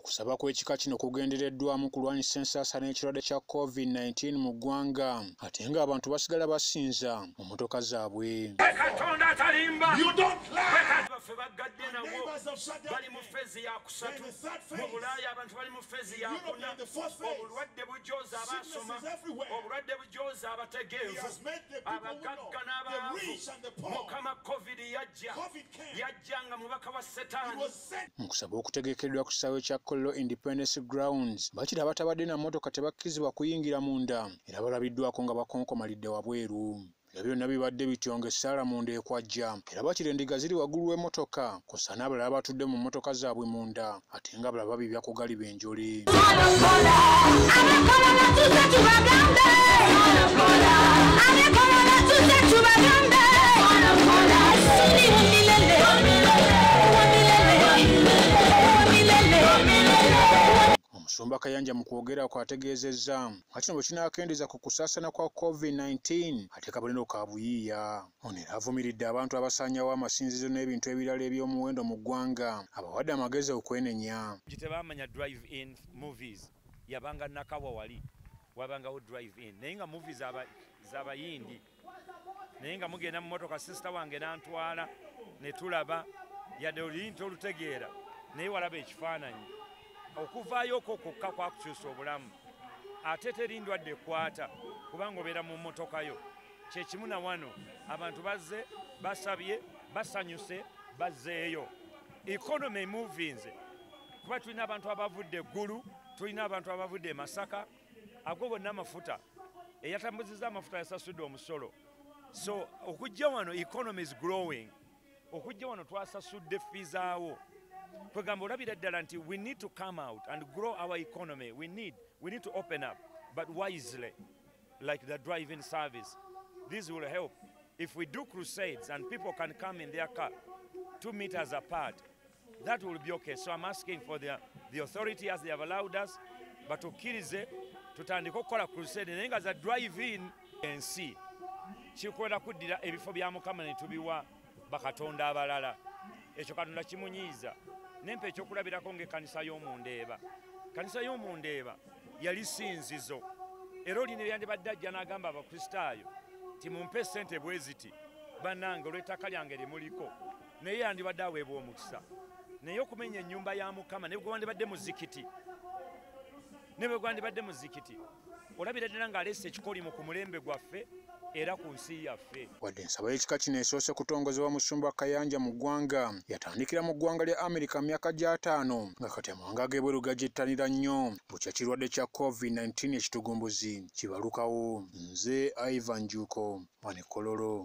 Okusaba kw'ekika kino kugendereddwamu kulwanyisa ensaasaana y'ekirwadde kya COVID-19 mu ggwanga ate ng'abantu basigala basinza mu mmotoka zaabwe. Katonda atalimba. Baffe baggadde nawo bali mu feezi ya kusatu. Mu Bulaaya abantu bali mu feezi ya kuna. Obulwadde bujooza abaasoma. Obulwadde bujooza abategeevu. Abagagga n'abaavu. Mukama COVID yajja nga mubaka wa Setaani. Mu kusaba okutegekeddwa ku kisaawe kya Kololo Independence Grounds, bakira abatabadde na mmotoka tebakkirizibwa kuyingira munda era balabiddwako nga bakonkomalidde wabweru. Era byonna bibadde bityo ng'essaala munda ekwajja era bakira endiga ziri waggulu w'emmotoka kw'ossa n'abalala batudde mu mmotoka zaabwe munda ate nga abalala babibya ku gali b'enjole. Omusumba Kayanja mu kwogera kwategeezezza nga kino bwe kinaakendeeza ku kusaasaana kwa COVID-19 ate kabonero ka buyiiya. Ono era avumiridde abantu abasaanyawo amasinzizo n'ebintu ebirala eby'omuwendo mu ggwanga abawadde amagezi okwenenya. Tebaamanya drive in movies yabanga nakawa wali wabangawo drive in naye nga movies z'abayindi naye nga mugenda mu mmotoka sisita wange n'antwala ne tulaba yadde oluyinti olutegeera naye walaba ekifaananyi okuvaayo okwo kwokka kwakukyusa obulamu ate teri ndwadde ekwata kubanga obeera mu mmotoka yo. Kyekimu na wano abantu bazze basabye basanyuse bazzeeyo economy movinze kuba tulina abantu abavudde eggulu tulina abantu abavudde e Masaka ago bonna amafuta eyatambuzizza amafuta yasasudde omusolo. So okujja wano economy is growing okujja wano twasasudde fizaawo kwegamba olabira ddala nti we need to come out and grow our economy. We need to open up but wisely like the drive-in service. This will help if we do crusades and people can come in their car 2 meters apart. That will be okay. So I'm asking for the authority as they have allowed us but tukkirize tutandika okukola crusade naye nga za drive-in ensi kikwera kuddira ebifo bya Mukama ne tubiwa bakatonda abalala. Ekyo Katonda kimunyiiza nempa ekyokulabirako ng'ekkanisa y'omundeeba. Kanisa y'omundeeba yali sinzizo era olina ebyandibadde ajja n'agamba abakristaayo ti mumpe ssente bwe ziti bannange olw'ettaka lyange limuliko naye yandibadde aweebwa omukisa. Naye okumenya ennyumba ya Mukama ne bwe gwandibadde mu zikiti olabira ddala ng'aleese ekikolimu ku mulembe gwaffe era ku nsi yaffe. Wadde ensaba y'ekika kino esoose kutongozebwa Musumba Kayanja mu ggwanga yatandikira mu ggwanga lya Amerika mu myaka gya 5 nga kati amawanga ag'ebweru gagyettanira nnyo bukya kirwadde kya COVID-19 ekitugumbuzi kibalukawo. Nze Ivan Njuko, Kololo.